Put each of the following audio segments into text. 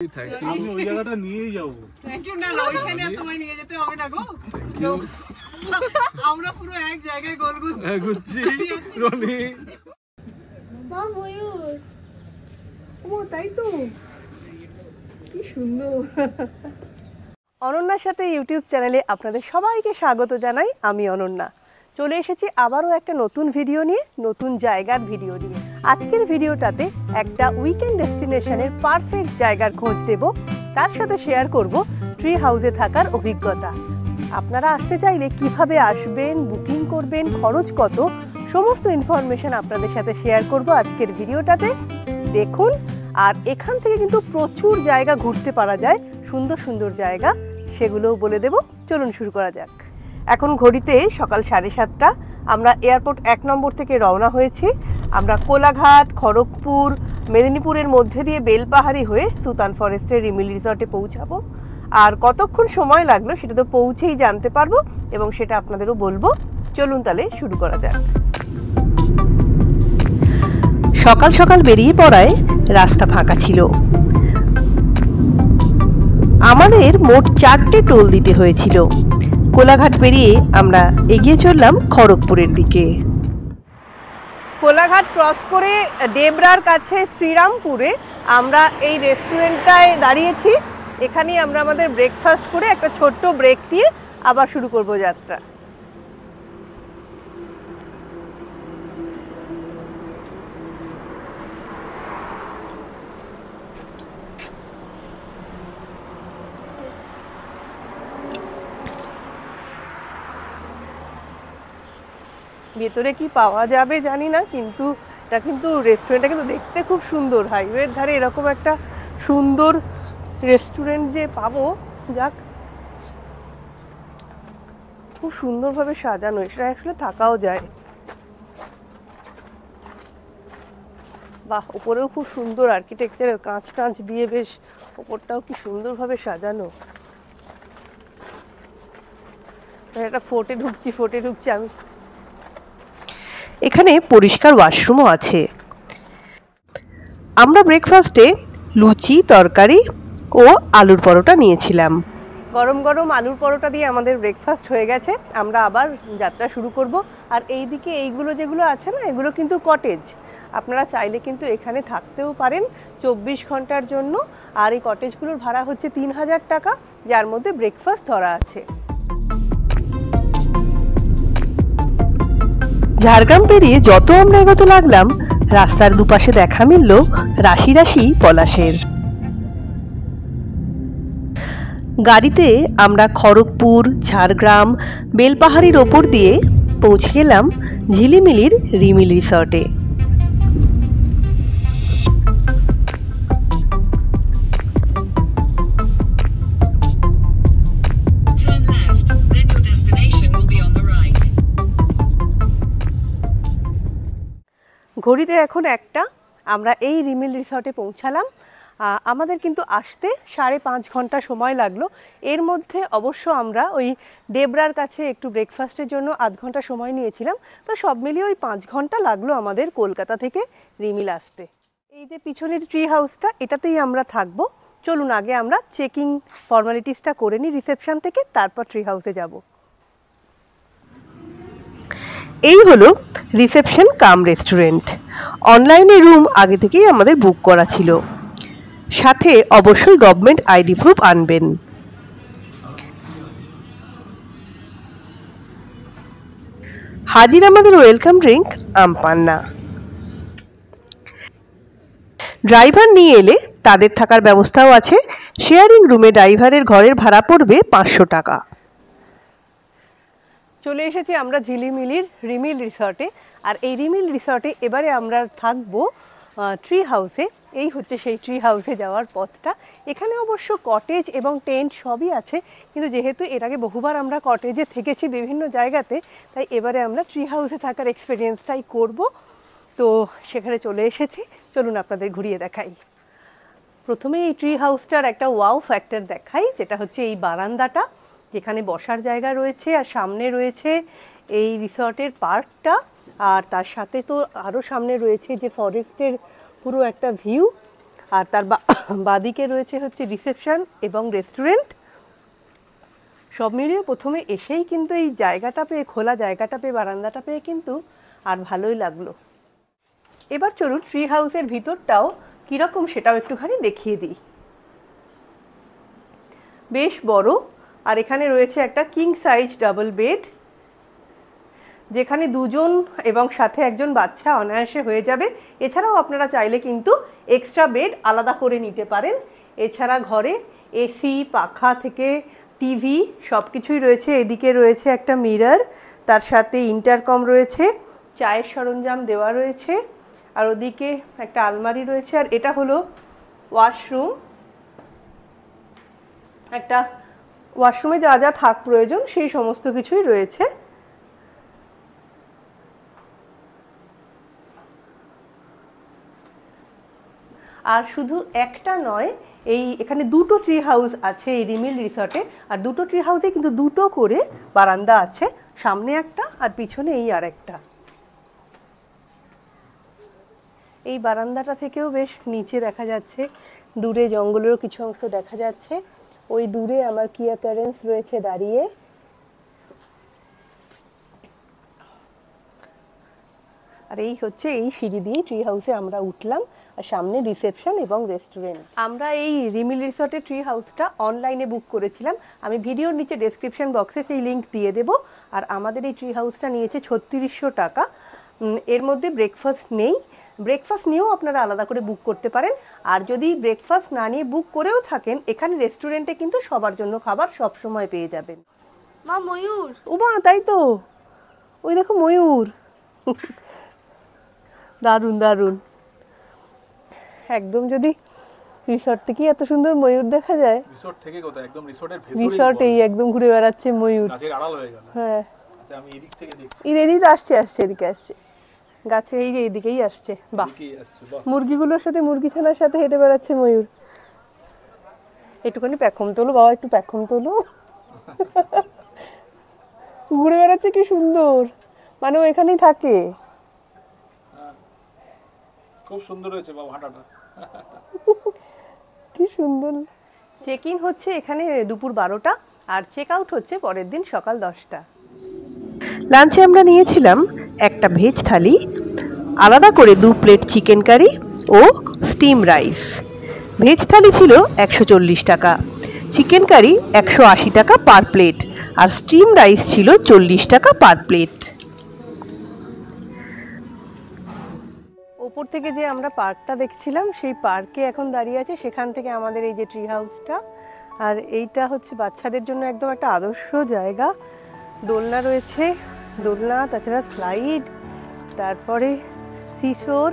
Thank you. আমি ওই জায়গাটা নিয়েই যাব। থ্যাংক ইউ না, ওইখানে তোমায় নিয়ে যেতে হবে না গো। Thank you. আমরা পুরো এক জায়গায় গোল গুচ্ছি রনি। মা ময়ূর। ও তাই তো, কি সুন্দর। অনন্যার সাথে ইউটিউব চ্যানেলে আপনাদের সবাইকে স্বাগত জানাই। আমি অনন্যা চলে এসেছি আবারও একটা নতুন ভিডিও নিয়ে, নতুন জায়গার ভিডিও নিয়ে। আজকের ভিডিওটাতে একটা উইকেন্ড ডেস্টিনেশনের পারফেক্ট জায়গার খোঁজ দেব, তার সাথে শেয়ার করব ট্রি হাউসে থাকার অভিজ্ঞতা। আপনারা আসতে চাইলে কিভাবে আসবেন, বুকিং করবেন, খরচ কত, সমস্ত ইনফরমেশন আপনাদের সাথে শেয়ার করব আজকের ভিডিওটাতে। দেখুন, আর এখান থেকে কিন্তু প্রচুর জায়গা ঘুরতে পারা যায়, সুন্দর সুন্দর জায়গা, সেগুলোও বলে দেব। চলুন শুরু করা যাক। এখন ঘড়িতে সকাল 7:30। আমরা এয়ারপোর্ট 1 নম্বর থেকে রওনা হয়েছি। আমরা কোলাঘাট, খড়গপুর, মেদিনীপুরের মধ্যে দিয়ে বেলপাহাড়ি হয়ে সুতান ফরেস্টের রিমিল রিসর্টে পৌঁছাবো। আর কতক্ষণ সময় লাগলো সেটা তো পৌঁছেই জানতে পারবো এবং সেটা আপনাদেরও বলবো। চলুন তাহলে শুরু করা যাক। সকাল সকাল বেরিয়ে পড়ায় রাস্তা ফাঁকা ছিল। আমাদের মোট 4টে টোল দিতে হয়েছিল। কোলাঘাট পেরিয়ে আমরা এগিয়ে চললাম খড়গপুরের দিকে। কোলাঘাট ক্রস করে ডেবরার কাছে শ্রীরামপুরে আমরা এই রেস্টুরেন্টটায় দাঁড়িয়েছি। এখানেই আমরা আমাদের ব্রেকফাস্ট করে একটা ছোট্ট ব্রেক দিয়ে আবার শুরু করব যাত্রা। ভেতরে কি পাওয়া যাবে জানি না, কিন্তু এটা কিন্তু রেস্টুরেন্টটা কিন্তু দেখতে খুব সুন্দর। হাইওয়ের ধারে এরকম একটা সুন্দর রেস্টুরেন্ট যে পাবো, যাক, খুব সুন্দরভাবে সাজানো, এটা আসলে থাকাও যায়। বাহ, উপরেও খুব সুন্দর আর্কিটেকচারের, কাঁচ কাঁচ দিয়ে বেশ ওপরটাও কি সুন্দরভাবে সাজানো। একটা ফোর্টে ঢুকছি আমি। এখানে পরিষ্কার ওয়াশরুমও আছে। আমরা ব্রেকফাস্টে লুচি, তরকারি ও আলুর পরোটা নিয়েছিলাম। গরম গরম আলুর পরোটা দিয়ে আমাদের ব্রেকফাস্ট হয়ে গেছে। আমরা আবার যাত্রা শুরু করব। আর এইদিকে এইগুলো যেগুলো আছে না, এগুলো কিন্তু কটেজ। আপনারা চাইলে কিন্তু এখানে থাকতেও পারেন 24 ঘন্টার জন্য। আর এই কটেজগুলোর ভাড়া হচ্ছে 3000 টাকা, যার মধ্যে ব্রেকফাস্ট ধরা আছে। ঝাড়গ্রাম পেরিয়ে যত আমরা এগোতে লাগলাম, রাস্তার দুপাশে দেখা মিলল রাশি রাশি পলাশের। গাড়িতে আমরা খড়গপুর, ঝাড়গ্রাম, বেলপাহাড়ির ওপর দিয়ে পৌঁছে গেলাম ঝিলিমিলির রিমিল রিসর্টে। ঘড়িতে এখন 1টা। আমরা এই রিমিল রিসর্টে পৌঁছালাম। আমাদের কিন্তু আসতে 5.5 ঘন্টা সময় লাগলো। এর মধ্যে অবশ্য আমরা ওই ডেবরার কাছে একটু ব্রেকফাস্টের জন্য আধ ঘন্টা সময় নিয়েছিলাম। তো সব মিলিয়ে ওই 5 ঘন্টা লাগলো আমাদের কলকাতা থেকে রিমিল আসতে। এই যে পিছনের ট্রি হাউসটা, এটাতেই আমরা থাকবো। চলুন আগে আমরা চেকিং ফর্মালিটিসটা করে নিই রিসেপশন থেকে, তারপর ট্রি হাউসে যাব। এই হলো রিসেপশন কাম রেস্টুরেন্ট। অনলাইনে রুম আগে থেকেই আমাদের বুক করা ছিল। সাথে অবশ্যই গভর্নমেন্ট আইডি প্রুফ আনবেন। হাজির আমাদের ওয়েলকাম ড্রিঙ্ক আমপান্না। ড্রাইভার নিয়ে এলে তাদের থাকার ব্যবস্থাও আছে। শেয়ারিং রুমে ড্রাইভারের ঘরের ভাড়া পড়বে 500 টাকা। চলে এসেছি আমরা ঝিলিমিলির রিমিল রিসর্টে। আর এই রিমিল রিসর্টে এবারে আমরা থাকবো ট্রি হাউসে। এই হচ্ছে সেই ট্রি হাউসে যাওয়ার পথটা। এখানে অবশ্য কটেজ এবং টেন্ট সবই আছে, কিন্তু যেহেতু এর আগে বহুবার আমরা কটেজে থেকেছি বিভিন্ন জায়গাতে, তাই এবারে আমরা ট্রি হাউসে থাকার এক্সপিরিয়েন্সটাই করব। তো সেখানে চলে এসেছি, চলুন আপনাদের ঘুরিয়ে দেখাই। প্রথমে এই ট্রি হাউসটার একটা ওয়াও ফ্যাক্টর দেখাই, যেটা হচ্ছে এই বারান্দাটা, যেখানে বসার জায়গা রয়েছে আর সামনে রয়েছে এই রিসর্টের পার্কটা। আর তার সাথে তো আরও সামনে রয়েছে যে ফরেস্টের পুরো একটা ভিউ। আর তার বাদিকে রয়েছে হচ্ছে রিসেপশন এবং রেস্টুরেন্ট। সব মিলিয়ে প্রথমে এসেই কিন্তু এই জায়গাটা পেয়ে, খোলা জায়গাটা পেয়ে, বারান্দাটা পেয়ে কিন্তু আর ভালোই লাগলো। এবার চলুন ট্রি হাউসের ভিতরটাও কীরকম সেটাও একটুখানি দেখিয়ে দিই। বেশ বড়, আর এখানে রয়েছে একটা কিং সাইজ ডাবল বেড, যেখানে দুজন এবং সাথে একজন বাচ্চা অনায়াসে হয়ে যাবে। এছাড়াও আপনারা চাইলে কিন্তু এক্সট্রা বেড আলাদা করে নিতে পারেন। এছাড়া ঘরে এসি, পাখা থেকে টিভি সব কিছুই রয়েছে। এদিকে রয়েছে একটা মিরর, তার সাথে ইন্টারকম রয়েছে, চায়ের সরঞ্জাম দেওয়া রয়েছে, আর ওদিকে একটা আলমারি রয়েছে। আর এটা হলো ওয়াশরুম। একটা ওয়াশরুমে যা যা থাক প্রয়োজন সেই সমস্ত কিছুই রয়েছে। আর শুধু একটা নয়, এখানে দুটো ট্রি হাউস আছে এই রিমিল রিসর্টে। আর দুটো ট্রি হাউসে কিন্তু দুটো করে বারান্দা আছে, সামনে একটা আর পিছনে এই আর একটা। এই বারান্দাটা থেকেও বেশ নিচে দেখা যাচ্ছে, দূরে জঙ্গলেরও কিছু অংশ দেখা যাচ্ছে। ওই দূরে আমার কিয়া প্যারেন্টস রয়েছে দাঁড়িয়ে। আর এই হচ্ছে এই সিঁড়ি দিয়ে ট্রি হাউসে আমরা উঠলাম, আর সামনে রিসেপশন এবং রেস্টুরেন্ট। আমরা এই রিমিল রিসর্টের ট্রি হাউসটা অনলাইনে বুক করেছিলাম। আমি ভিডিওর নিচে ডেসক্রিপশন বক্সে সেই লিঙ্ক দিয়ে দেবো। আর আমাদের এই ট্রি হাউসটা নিয়েছে 3600 টাকা। এর মধ্যে ব্রেকফাস্ট নেই, ব্রেকফাস্ট নিয়েও আপনারা আলাদা করে বুক করতে পারেন। আর যদি ব্রেকফাস্ট না নিয়ে বুক করেও থাকেন, এখানে রেস্টুরেন্টে কিন্তু সবার জন্য খাবার সব সময় পেয়ে যাবেন। মা ময়ূর। ওমা, তাই তো, ওই দেখো ময়ূর। দারুণ দারুণ, একদম যদি রিসর্ট থেকে এত সুন্দর ময়ূর দেখা যায়। রিসর্ট থেকে কোথায়, একদম রিসর্টের ভেতরেই। রিসর্টেই একদম ঘুরে বেড়াচ্ছে ময়ূর। গাছের আড়াল হয়ে গেল। হ্যাঁ, আচ্ছা আমি এদিক থেকে দেখছি। এদিকে আসছে, এদিকে আসছে, গাছে এই যে এইদিকেই আসছে। বাহ, কি আসছে, বাহ। মুরগিগুলোর সাথে, মুরগি ছানার সাথে হেঁটে বেড়াচ্ছে ময়ূর। একটুখানি প্যাখম তোলো বাবা, একটু প্যাখম তোলো। ঘুরে বেড়াচ্ছে, কি সুন্দর, মানে ও এখানেই থাকে। খুব সুন্দর হয়েছে বাবা হাঁটাটা। কি সুন্দর। চেক ইন হচ্ছে এখানে দুপুর 12টা, আর চেক আউট হচ্ছে পরের দিন সকাল 10টা। লাঞ্চে আমরা নিয়েছিলাম একটা ভেজ থালি, আলাদা করে 2 প্লেট চিকেন কারি ও স্টিম রাইস। ভেজ থালি ছিল 140 টাকা, চিকেন কারি 180 টাকা পার প্লেট, আর স্টিম রাইস ছিল 40 টাকা পার প্লেট। ওপর থেকে যে আমরা পার্কটা দেখছিলাম, সেই পার্কে এখন দাঁড়িয়ে আছে, সেখান থেকে আমাদের এই যে ট্রি হাউসটা। আর এইটা হচ্ছে বাচ্চাদের জন্য একদম একটা আদর্শ জায়গা। দোলনা রয়েছে, দোলনা, তাছাড়া স্লাইড, তারপরে সিসোর,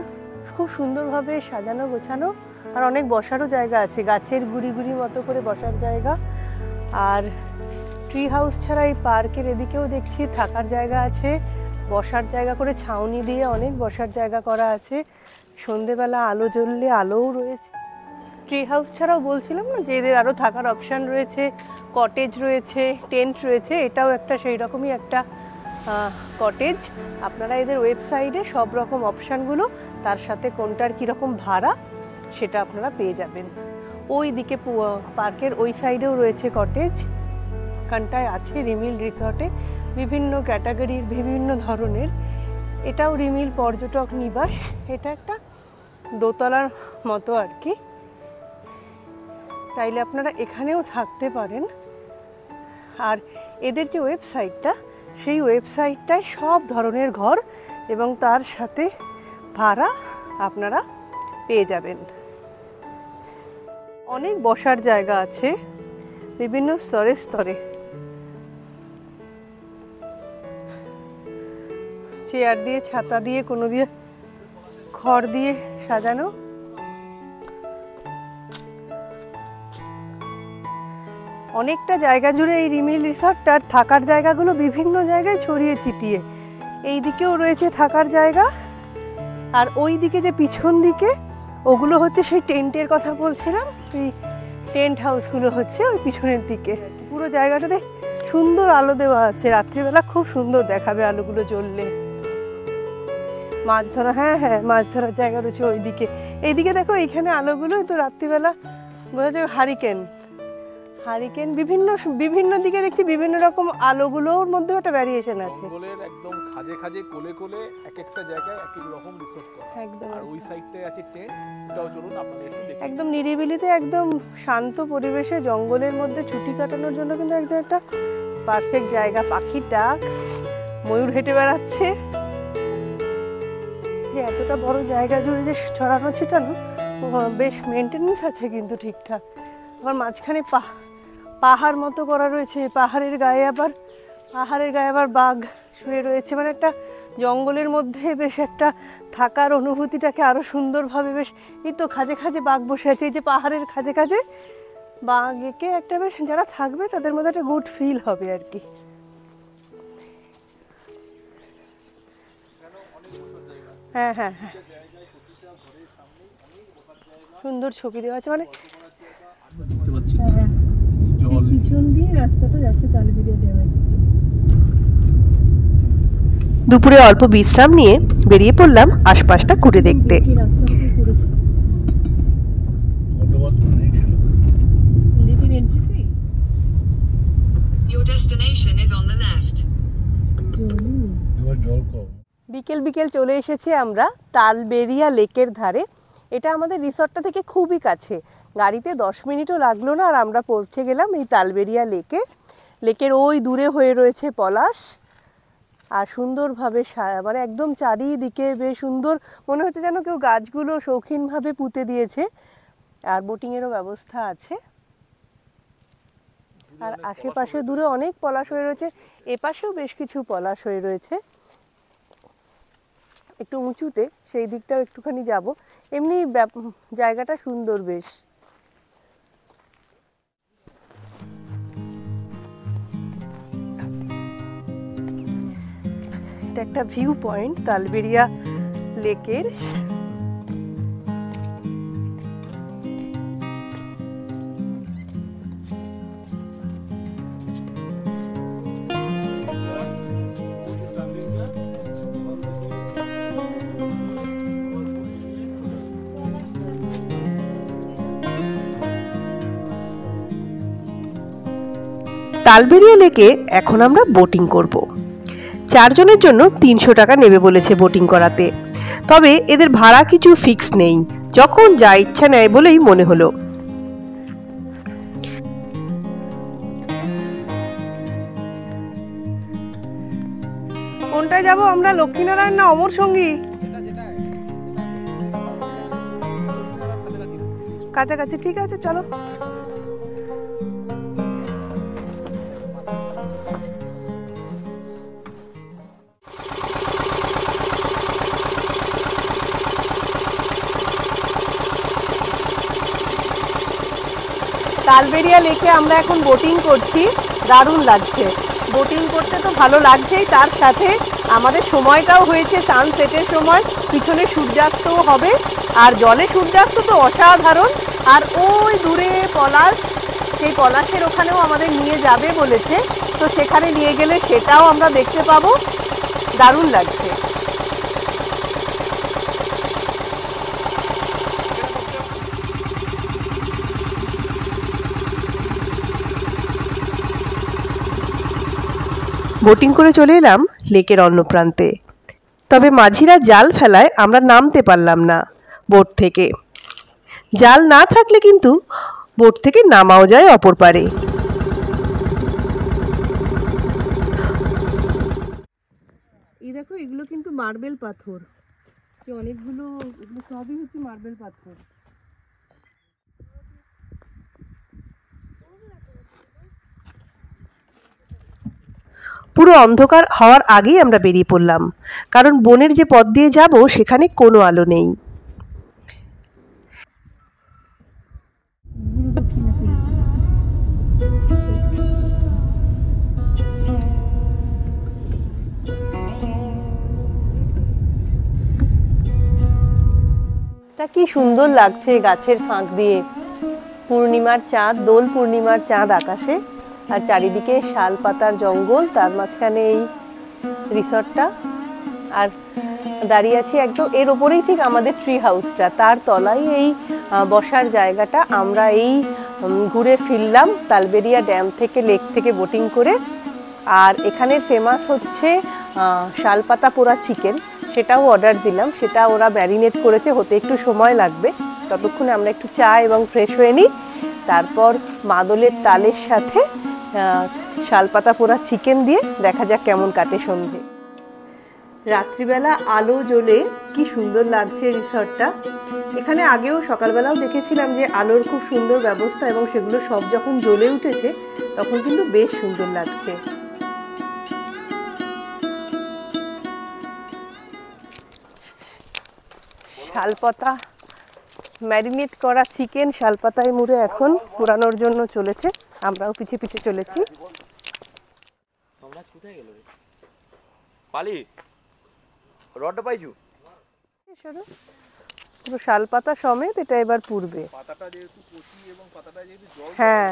খুব সুন্দরভাবে সাজানো গোছানো। আর অনেক বসারও জায়গা আছে, গাছের গুড়ি গুড়ি মতো করে বসার জায়গা। আর ট্রি হাউস ছাড়া এই পার্কের এদিকেও দেখছি থাকার জায়গা আছে, বসার জায়গা করে ছাউনি দিয়ে অনেক বসার জায়গা করা আছে। সন্ধেবেলা আলো জ্বললে আলোও রয়েছে। ট্রি হাউস ছাড়াও বলছিলাম না যে এদের আরও থাকার অপশান রয়েছে, কটেজ রয়েছে, টেন্ট রয়েছে। এটাও একটা সেই রকমই একটা কটেজ। আপনারা এদের ওয়েবসাইটে সব রকম অপশানগুলো, তার সাথে কোনটার কীরকম ভাড়া, সেটা আপনারা পেয়ে যাবেন। ওই দিকে পার্কের ওই সাইডেও রয়েছে কটেজ। এখানটায় আছে রিমিল রিসর্টে বিভিন্ন ক্যাটাগরির, বিভিন্ন ধরনের। এটাও রিমিল পর্যটক নিবাস। এটা একটা দোতলার মতো আর কি, চাইলে আপনারা এখানেও থাকতে পারেন। আর এদের যে ওয়েবসাইটটা, সেই ওয়েবসাইটটায় সব ধরনের ঘর এবং তার সাথে ভাড়া আপনারা পেয়ে যাবেন। অনেক বসার জায়গা আছে বিভিন্ন স্তরে স্তরে, চেয়ার দিয়ে, ছাতা দিয়ে, কোনো দিয়ে খড় দিয়ে সাজানো। অনেকটা জায়গা জুড়ে এই রিমিল রিসর্টটার থাকার জায়গাগুলো বিভিন্ন জায়গায় ছড়িয়ে ছিটিয়ে। এই দিকেও রয়েছে থাকার জায়গা, আর ওই দিকে যে পিছন দিকে, ওগুলো হচ্ছে সেই টেন্টের কথা বলছিলাম, এই টেন্ট হাউসগুলো হচ্ছে ওই পিছনের দিকে। পুরো জায়গাটাতে সুন্দর আলো দেওয়া আছে, রাত্রিবেলা খুব সুন্দর দেখাবে আলোগুলো জ্বললে। মাছ ধরা, হ্যাঁ হ্যাঁ, মাছ ধরার জায়গা রয়েছে ওই দিকে। এইদিকে দেখো, এইখানে আলোগুলো তো রাত্রিবেলা বোঝা যায় হারিকেন বিভিন্ন বিভিন্ন দিকে দেখছি বিভিন্ন রকম আলোগুলোর মধ্যে একটা ভ্যারিয়েশন আছে। জঙ্গলের একদম খাজে খাজে কোলে কোলে এক একটা জায়গায় এক এক রকম রিসোর্ট করা। একদম। আর ওই সাইডটায় আছে টেন্ট, এটাও চলুন আপনাদের একটু দেখি। একদম নিরিবিলিতে, একদম শান্ত পরিবেশে জঙ্গলের মধ্যে ছুটি কাটানোর জন্য কিন্তু একদম একটা পারফেক্ট জায়গা। পাখির ডাক, ময়ূর হেঁটে বেড়াচ্ছে। যে এতটা বড় জায়গা জুড়ে যে ছড়ানো ছিটানো, বেশ মেনটেনেন্স আছে কিন্তু ঠিকঠাক। আবার মাঝখানে পাহাড় মতো করা রয়েছে, পাহাড়ের গায়ে আবার বাঘ শুয়ে রয়েছে। মানে একটা জঙ্গলের মধ্যে বেশ একটা থাকার অনুভূতিটাকে আরো সুন্দরভাবে বেশ, এই তো খাজে খাজে বাঘ বসে আছে, এই যে পাহাড়ের খাজে খাজে বাঘকে একটা বেশ, যারা থাকবে তাদের মধ্যে একটা গুড ফিল হবে আর কি। হ্যাঁ হ্যাঁ হ্যাঁ, সুন্দর ছবি দেওয়া আছে। মানে দেখতে পাচ্ছি জল, পিছন দিয়ে রাস্তাটা যাচ্ছে তালবেড়িয়া ড্যামের দিকে। দুপুরে অল্প বিশ্রাম নিয়ে বেরিয়ে পড়লাম আশপাশটা ঘুরে দেখতে। বিকেল বিকেল চলে এসেছি আমরা তালবেড়িয়া লেকের ধারে। এটা আমাদের রিসর্টটা থেকে খুবই কাছে, গাড়িতে 10 মিনিটও লাগলো না, আর আমরা পৌঁছে গেলাম এই তালবেড়িয়া লেকে। লেকের ওই দূরে হয়ে রয়েছে পলাশ, আর সুন্দরভাবে মানে একদম চারিদিকে বেশ সুন্দর মনে হচ্ছে যেন কেউ গাছগুলো শৌখিনভাবে পুঁতে দিয়েছে। আর বোটিংয়েরও ব্যবস্থা আছে, আর আশেপাশে দূরে অনেক পলাশ হয়ে রয়েছে, এপাশেও বেশ কিছু পলাশ হয়ে রয়েছে একটু উঁচুতে, সেই দিকটাও একটুখানি যাব। এমনি জায়গাটা সুন্দর বেশ। এটা একটা ভিউ পয়েন্ট তালবেড়িয়া লেকের। তালবেড়িয়া লেকে এখন আমরা বোটিং করব। 4 জনের জন্য 300 টাকা নেবে বলেছে বোটিং করাতে। তবে এদের ভাড়া কিছু ফিক্স নেই, যখন যা ইচ্ছা নেয় বলেই মনে হলো। কোনটায় যাব আমরা, লক্ষ্মীনারায়ণ না অমর সঙ্গী? কাছাকাছি, ঠিক আছে চলো। তালবেড়িয়া লেকে আমরা এখন বোটিং করছি, দারুণ লাগছে। বোটিং করতে তো ভালো লাগছেই, তার সাথে আমাদের সময়টাও হয়েছে সানসেটের সময়, পিছনে সূর্যাস্তও হবে, আর জলে সূর্যাস্ত তো অসাধারণ। আর ওই দূরে পলাশ, সেই পলাশের ওখানেও আমাদের নিয়ে যাবে বলেছে, তো সেখানে নিয়ে গেলে সেটাও আমরা দেখতে পাবো। দারুণ লাগছে। বোটিং করে চলে এলাম লেকের অন্য প্রান্তে। তবে মাঝিরা জাল ফেলায় আমরা নামতে পারলাম না বোট থেকে। জাল না থাকলে কিন্তু বোট থেকে নামাও যায় অপর পারে। এই দেখো, এগুলো কিন্তু মার্বেল পাথর, অনেকগুলো, এগুলো সবই হচ্ছে মার্বেল পাথর। পুরো অন্ধকার হওয়ার আগেই আমরা বেরিয়ে পড়লাম, কারণ বনের যে পথ দিয়ে যাব সেখানে কোনো আলো নেই। কি সুন্দর লাগছে গাছের ফাঁক দিয়ে পূর্ণিমার চাঁদ, দোল পূর্ণিমার চাঁদ আকাশে, আর চারিদিকে শাল পাতার জঙ্গল, তার মাঝখানে এই রিসর্টটা। আর দাঁড়িয়ে আছি একদম এর ওপরেই ঠিক আমাদের ট্রি হাউসটা, তার তলায় এই বসার জায়গাটা। আমরা এই ঘুরে ফিরলাম তালবেরিয়া ড্যাম থেকে, লেক থেকে বোটিং করে। আর এখানের ফেমাস হচ্ছে শালপাতা পোড়া চিকেন, সেটাও অর্ডার দিলাম। সেটা ওরা ম্যারিনেট করেছে, হতে একটু সময় লাগবে। ততক্ষণে আমরা একটু চা এবং ফ্রেশ হয়ে নিই, তারপর মাদলের তালের সাথে শালপাতা পোড়া চিকেন দিয়ে দেখা যাক কেমন কাটে সন্ধে। রাত্রিবেলা আলো জ্বলে কি সুন্দর লাগছে রিসর্টটা। এখানে আগেও সকালবেলাও দেখেছিলাম যে আলোর খুব সুন্দর ব্যবস্থা, এবং সেগুলো সব যখন জ্বলে উঠেছে তখন কিন্তু বেশ সুন্দর লাগছে। শালপাতা ম্যারিনেট করা চিকেন শালপাতায় মুড়ে এখন পোড়ানোর জন্য চলেছে, আমরাও পিছে পিছে চলেছি। পুরো শালপাতা সমেত এটা এবার পুড়বে। হ্যাঁ,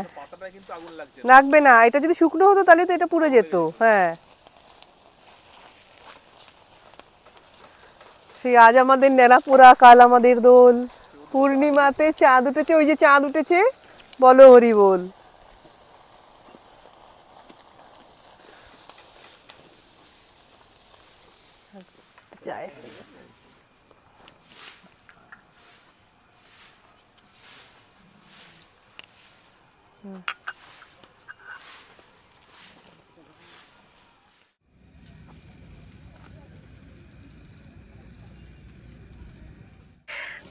লাগবে না, এটা যদি শুকনো হতো তাহলে তো এটা পুড়ে যেত। হ্যাঁ, সেই আজ আমাদের নেড়া পোড়া, কাল আমাদের দোল। পূর্ণিমাতে চাঁদ উঠেছে, ওই যে চাঁদ উঠেছে, বলো হরি বল।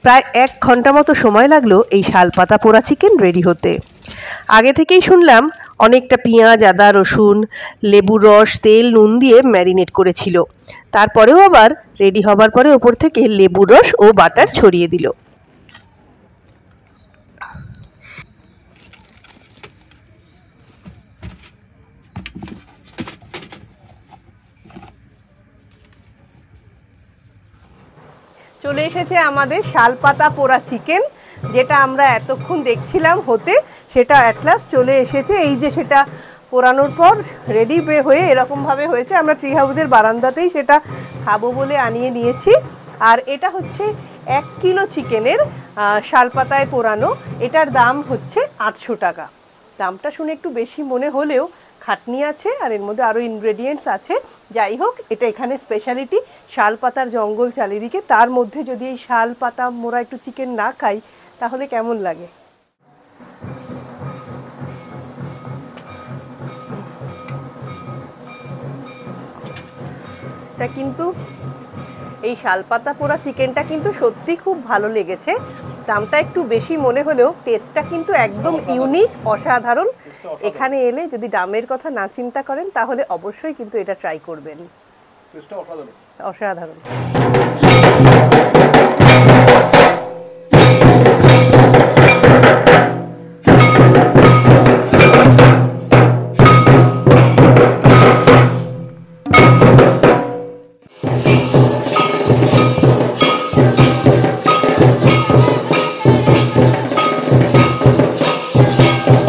প্রায় 1 ঘন্টা মতো সময় লাগলো এই শালপাতা পোড়া চিকেন রেডি হতে। আগে থেকেই শুনলাম অনেকটা পেঁয়াজ, আদা, রসুন, লেবুর রস, তেল, নুন দিয়ে ম্যারিনেট করেছিল। তারপরেও আবার রেডি হবার পরে ওপর থেকে লেবুর রস ও বাটার ছড়িয়ে দিল। চলে এসেছে আমাদের শালপাতা পোড়া চিকেন, যেটা আমরা এতক্ষণ দেখছিলাম হতে, সেটা অ্যাট লাস্ট চলে এসেছে। এই যে সেটা পোড়ানোর পর রেডি হয়ে এরকমভাবে হয়েছে। আমরা ট্রি হাউসের বারান্দাতেই সেটা খাবো বলে আনিয়ে নিয়েছি। আর এটা হচ্ছে 1 কিলো চিকেনের শালপাতায় পোড়ানো। এটার দাম হচ্ছে 800 টাকা। দামটা শুনে একটু বেশি মনে হলেও খাটনি আছে, আর এর মধ্যে আরও ইনগ্রেডিয়েন্টস আছে। যাই হোক, এটা এখানে স্পেশালিটি। শালপাতার জঙ্গল চারিদিকে, তার মধ্যে যদি এই শালপাতা মোড়া একটু চিকেন না খাই তাহলে কেমন লাগে। এটা কিন্তু এই শালপাতা পোড়া চিকেনটা কিন্তু সত্যি খুব ভালো লেগেছে। দামটা একটু বেশি মনে হলেও টেস্টটা কিন্তু একদম ইউনিক, অসাধারণ। এখানে এলে যদি দামের কথা না চিন্তা করেন তাহলে অবশ্যই কিন্তু এটা ট্রাই করবেন। অসাধারণ।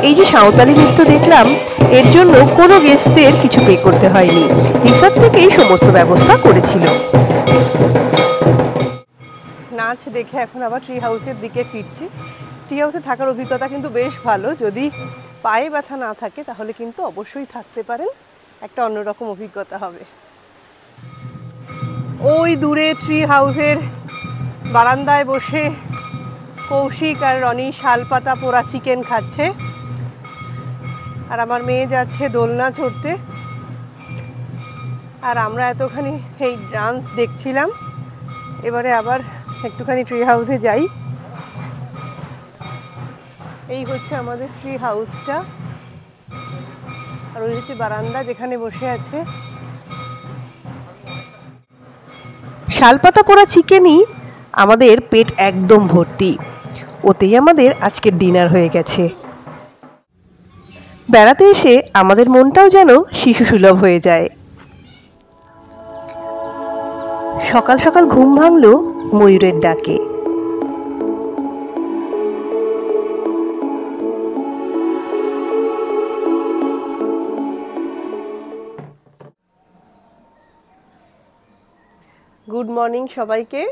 এই যে সাঁওতালি নৃত্য দেখলাম, এর জন্য কোনো গেস্টদের কিছু পে করতে হয়নি, রিসর্ট থেকেই সমস্ত ব্যবস্থা করেছিল। নাচ দেখে এখন আবার ট্রি হাউসের দিকে ফিরছি। ট্রি হাউসে থাকার অভিজ্ঞতা কিন্তু বেশ ভালো। যদি পায়ে ব্যথা না থাকে তাহলে কিন্তু অবশ্যই থাকতে পারেন, একটা অন্যরকম অভিজ্ঞতা হবে। ওই দূরে ট্রি হাউসের বারান্দায় বসে কৌশিক আর রনি শালপাতা পোড়া চিকেন খাচ্ছে, আর আমার মেয়ে যাচ্ছে দোলনা চড়তে। আর আমরা এতখানি এই ডান্স দেখছিলাম। এবারে আবার একটুখানি ট্রি হাউসে যাই। এই হচ্ছে আমাদের ট্রি হাউসটা, আর ওই হচ্ছে বারান্দা যেখানে বসে আছে। শালপাতা পোড়া চিকেনই আমাদের পেট একদম ভর্তি, ওতেই আমাদের আজকের ডিনার হয়ে গেছে। বেড়াতে এসে আমাদের মনটাও যেন শিশু সুলভ হয়ে যায়। সকাল সকাল ঘুম ভাঙলো ময়ূরের ডাকে। গুড মর্নিং সবাইকে।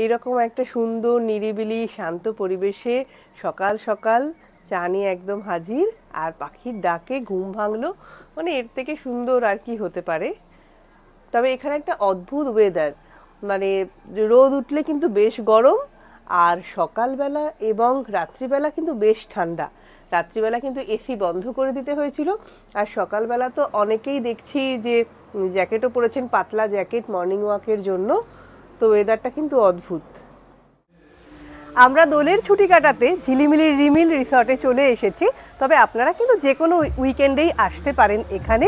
এইরকম একটা সুন্দর নিরিবিলি শান্ত পরিবেশে সকাল সকাল চা নিয়ে একদম হাজির, আর পাখির ডাকে ঘুম ভাঙলো, মানে এর থেকে সুন্দর আর কি হতে পারে। তবে এখানে একটা অদ্ভুত ওয়েদার, মানে রোদ উঠলে কিন্তু বেশ গরম, আর সকালবেলা এবং রাত্রিবেলা কিন্তু বেশ ঠান্ডা। রাত্রিবেলা কিন্তু এসি বন্ধ করে দিতে হয়েছিল, আর সকালবেলা তো অনেকেই দেখছি যে জ্যাকেটও পরেছেন, পাতলা জ্যাকেট মর্নিং ওয়াকের জন্য। তো ওয়েদারটা কিন্তু অদ্ভুত। আমরা দোলের ছুটি কাটাতে ঝিলিমিলি রিমিল রিসর্টে চলে এসেছি। তবে আপনারা কিন্তু যে কোনো উইকেন্ডেই আসতে পারেন এখানে।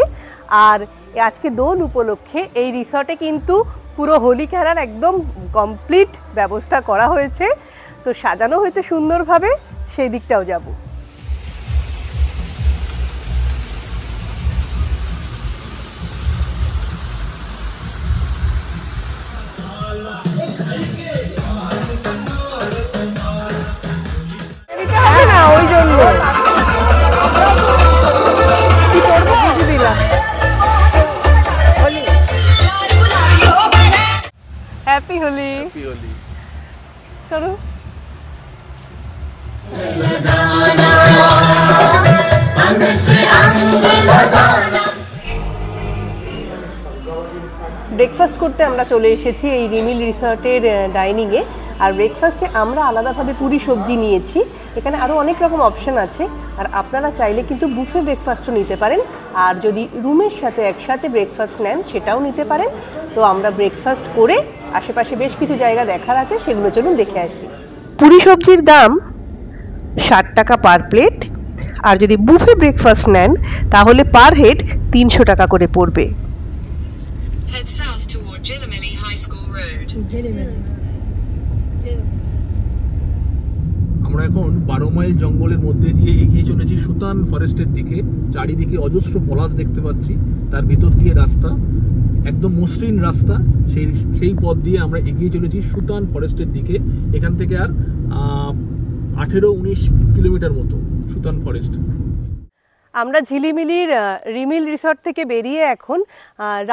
আর আজকে দোল উপলক্ষে এই রিসর্টে কিন্তু পুরো হোলি খেলার একদম কমপ্লিট ব্যবস্থা করা হয়েছে, তো সাজানো হয়েছে সুন্দরভাবে, সেই দিকটাও যাব। না ওই জন্য হ্যাপি হোলি। চলো ব্রেকফাস্ট করতে আমরা চলে এসেছি এই রিমিল রিসর্টের ডাইনিংয়ে। আর ব্রেকফাস্টে আমরা আলাদাভাবে পুরি সবজি নিয়েছি। এখানে আরও অনেক রকম অপশান আছে, আর আপনারা চাইলে কিন্তু বুফে ব্রেকফাস্টও নিতে পারেন, আর যদি রুমের সাথে একসাথে ব্রেকফাস্ট নেন সেটাও নিতে পারেন। তো আমরা ব্রেকফাস্ট করে আশেপাশে বেশ কিছু জায়গা দেখার আছে, সেগুলো চলুন দেখে আসি। পুরি সবজির দাম 60 টাকা পার প্লেট, আর যদি বুফে ব্রেকফাস্ট নেন তাহলে পার হেড 300 টাকা করে পড়বে। Head south toward Gillimilly High School Road. আমরা এখন 12 মাইল জঙ্গলের মধ্যে দিয়ে এগিয়ে চলেছি সুতান ফরেস্টের দিকে। চারিদিকে অজস্র পলাশ দেখতে পাচ্ছি, তার ভিতর দিয়ে রাস্তা, একদম মসৃণ রাস্তা। সেই পথ দিয়ে আমরা এগিয়ে চলেছি সুতান ফরেস্টের দিকে। এখান থেকে আর 18-19 কিলোমিটার মতো সুতান ফরেস্ট। আমরা ঝিলিমিলির রিমিল রিসর্ট থেকে বেরিয়ে এখন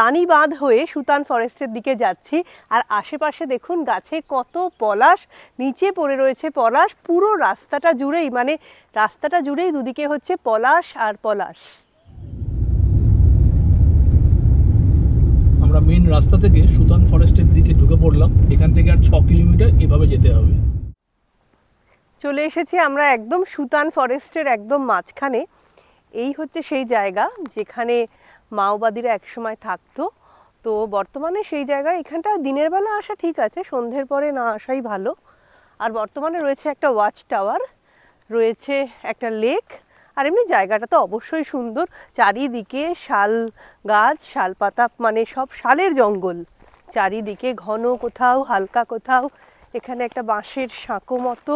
রানীবাঁধ হয়ে সুতান ফরেস্টের দিকে যাচ্ছি। আর আশেপাশে দেখুন গাছে কত পলাশ, নিচে পড়ে রয়েছে পলাশ পুরো রাস্তাটা জুড়েই, মানে রাস্তাটা জুড়েই দুদিকে হচ্ছে পলাশ আর পলাশ। আমরা মেন রাস্তা থেকে সুতান ফরেস্টের দিকে ঢুকে পড়লাম। এখান থেকে আর 6 কিলোমিটার এভাবে যেতে হবে। চলে এসেছি আমরা একদম সুতান ফরেস্টের একদম মাঝখানে। এই হচ্ছে সেই জায়গা যেখানে মাওবাদীরা একসময় থাকতো। তো বর্তমানে সেই জায়গায় এখানটা দিনের বেলা আসা ঠিক আছে, সন্ধ্যের পরে না আসাই ভালো। আর বর্তমানে রয়েছে একটা ওয়াচ টাওয়ার, রয়েছে একটা লেক, আর এমনি জায়গাটা তো অবশ্যই সুন্দর। চারিদিকে শাল গাছ, শাল পাতা, মানে সব শালের জঙ্গল চারিদিকে, ঘন কোথাও হালকা কোথাও। এখানে একটা বাঁশের সাঁকো মতো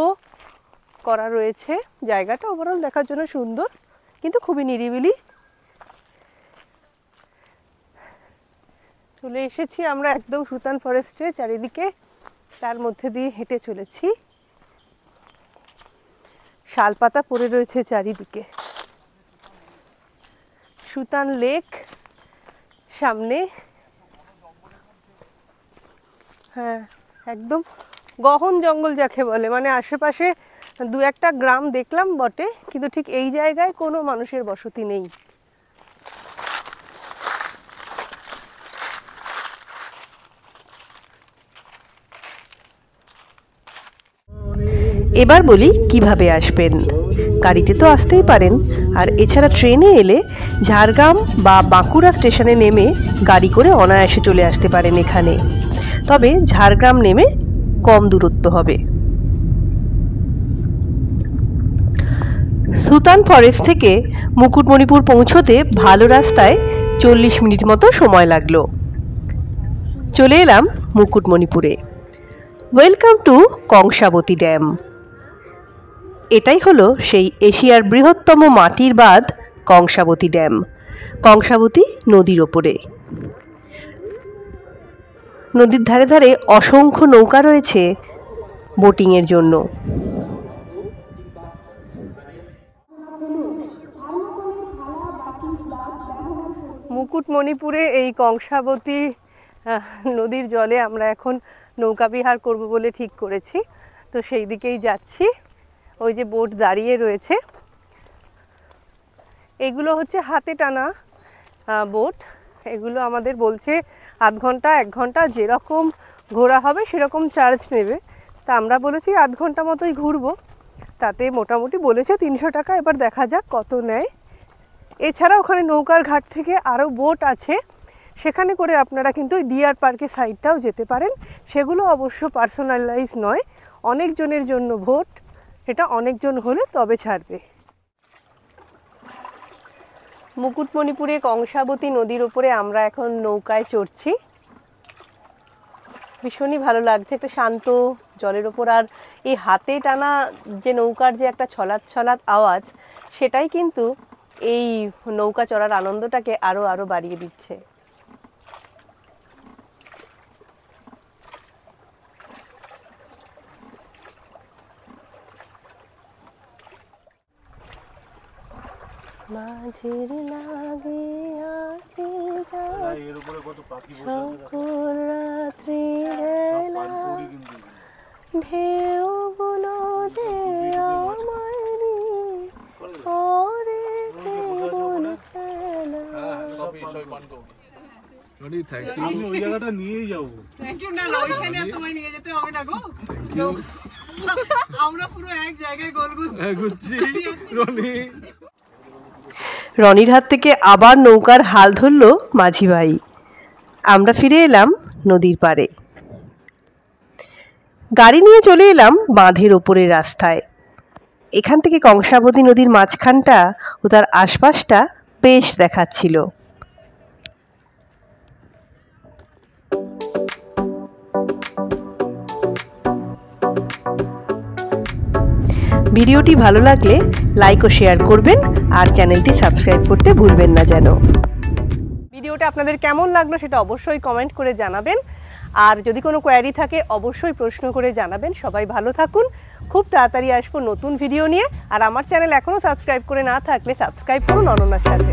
করা রয়েছে। জায়গাটা ওভারঅল দেখার জন্য সুন্দর, কিন্তু খুবই নিরিবিলি। চলে এসেছি আমরা একদম সুতান ফরেস্টে, চারিদিকে তার মধ্যে দিয়ে হেঁটে চলেছি। শালপাতা পড়ে রয়েছে চারিদিকে। সুতান লেক সামনে, হ্যাঁ একদম গহন জঙ্গল যাকে বলে, মানে আশেপাশে দু একটা গ্রাম দেখলাম বটে, কিন্তু ঠিক এই জায়গায় কোনো মানুষের বসতি নেই। এবার বলি কিভাবে আসবেন। গাড়িতে তো আসতেই পারেন, আর এছাড়া ট্রেনে এলে ঝাড়গ্রাম বা বাঁকুড়া স্টেশনে নেমে গাড়ি করে অনায়াসে চলে আসতে পারেন এখানে। তবে ঝাড়গ্রাম নেমে কম দূরত্ব হবে। সুতান ফরেস্ট থেকে মুকুটমণিপুর পৌঁছতে ভালো রাস্তায় 40 মিনিট মতো সময় লাগলো। চলে এলাম মুকুটমণিপুরে। Welcome to Kangsabati dam. এটাই হলো সেই এশিয়ার বৃহত্তম মাটির বাঁধ কংসাবতী ড্যাম, কংসাবতী নদীর ওপরে। নদীর ধারে ধারে অসংখ্য নৌকা রয়েছে বোটিংয়ের জন্য। মুকুটমণিপুরে এই কংসাবতী নদীর জলে আমরা এখন নৌকা বিহার করব বলে ঠিক করেছি, তো সেই দিকেই যাচ্ছি। ওই যে বোট দাঁড়িয়ে রয়েছে, এগুলো হচ্ছে হাতে টানা বোট। এগুলো আমাদের বলছে আধ ঘন্টা 1 ঘন্টা যেরকম ঘোরা হবে সেরকম চার্জ নেবে। তা আমরা বলেছি আধ ঘন্টা মতোই ঘুরবো, তাতে মোটামুটি বলেছে 300 টাকা। এবার দেখা যাক কত নেয়। এছাড়া ওখানে নৌকার ঘাট থেকে আরও বোট আছে, সেখানে করে আপনারা কিন্তু ডিয়ার পার্কের সাইডটাও যেতে পারেন। সেগুলো অবশ্য পার্সোনালাইজ নয়, অনেকজনের জন্য ভোট, এটা অনেকজন হলে তবে ছাড়বে। মুকুটমণিপুরে কংসাবতী নদীর ওপরে আমরা এখন নৌকায় চড়ছি। ভীষণই ভালো লাগছে, একটা শান্ত জলের ওপর। আর এই হাতে টানা যে নৌকার যে একটা ছলাৎ ছলাৎ আওয়াজ, সেটাই কিন্তু এই নৌকা চড়ার আনন্দটাকে আরো আরো বাড়িয়ে দিচ্ছে। মাঝের লাগে আছে শঙ্কর রাত্রি বেলা, ঢেউ গুলো যে আমারি করে কেবল খেলা। আমি ওই জায়গাটা নিয়েই যাবো। Thank you. না ওইখানে তোমায় নিয়ে যেতে হবে না গো, আমরা পুরো এক জায়গায় গোল ঘুরছি। রনির হাত থেকে আবার নৌকার হাল ধরল মাঝি ভাই। আমরা ফিরে এলাম নদীর পাড়ে। গাড়ি নিয়ে চলে এলাম বাঁধের ওপরের রাস্তায়। এখান থেকে কংসাবতী নদীর মাঝখানটা ও তার আশপাশটা বেশ দেখাচ্ছিল। ভিডিওটি ভালো লাগলে লাইক ও শেয়ার করবেন, আর চ্যানেলটি সাবস্ক্রাইব করতে ভুলবেন না যেন। ভিডিওটা আপনাদের কেমন লাগলো সেটা অবশ্যই কমেন্ট করে জানাবেন, আর যদি কোনো কোয়ারি থাকে অবশ্যই প্রশ্ন করে জানাবেন। সবাই ভালো থাকুন, খুব তাড়াতাড়ি আসবো নতুন ভিডিও নিয়ে। আর আমার চ্যানেল এখনও সাবস্ক্রাইব করে না থাকলে সাবস্ক্রাইব করুন অনন্যার সাথে।